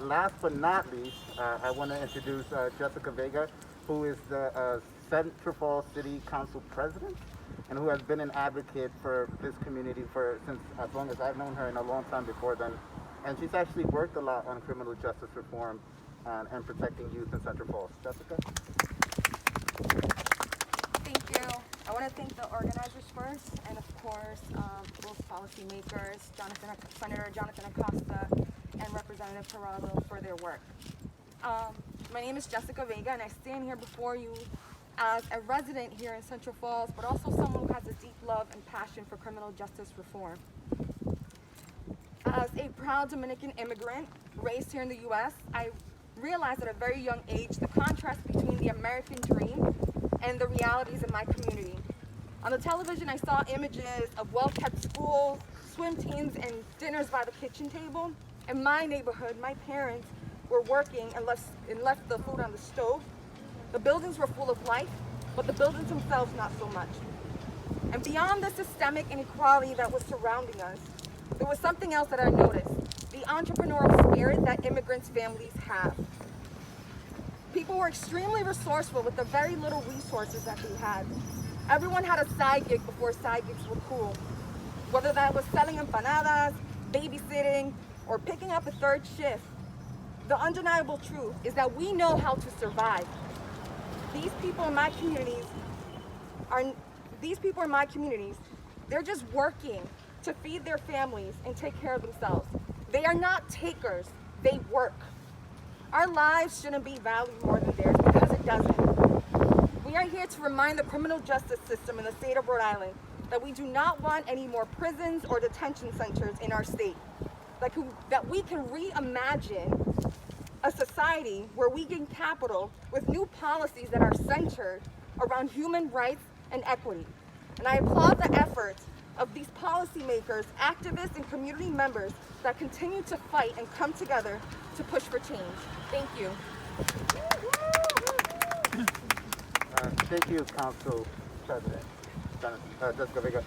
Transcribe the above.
last but not least, I want to introduce Jessica Vega, who is the Central Falls City Council President, and who has been an advocate for this community since as long as I've known her, and a long time before then. And she's actually worked a lot on criminal justice reform and protecting youth in Central Falls. Jessica? Thank you. I want to thank the organizers first, and of course, both policymakers, Senator Jonathan Acosta and Representative Giraldo, for their work. My name is Jessica Vega, and I stand here before you as a resident here in Central Falls, but also someone who has a deep love and passion for criminal justice reform. As a proud Dominican immigrant raised here in the U.S., I realized at a very young age the contrast between the American dream and the realities in my community. On the television, I saw images of well-kept schools, swim teams, and dinners by the kitchen table. In my neighborhood, my parents were working and left the food on the stove. The buildings were full of life, but the buildings themselves not so much. And beyond the systemic inequality that was surrounding us, there was something else that I noticed: the entrepreneurial spirit that immigrants' families have. People were extremely resourceful with the very little resources that they had. Everyone had a side gig before side gigs were cool. Whether that was selling empanadas, babysitting, or picking up a third shift, the undeniable truth is that we know how to survive. These people in my communities, they're just working to feed their families and take care of themselves. They are not takers, they work. Our lives shouldn't be valued more than theirs, because it doesn't. We are here to remind the criminal justice system in the state of Rhode Island that we do not want any more prisons or detention centers in our state. That we can reimagine a society where we gain capital with new policies that are centered around human rights and equity. And I applaud the efforts of these policymakers, activists, and community members that continue to fight and come together to push for change. Thank you. Thank you, Council President Jessica Vega.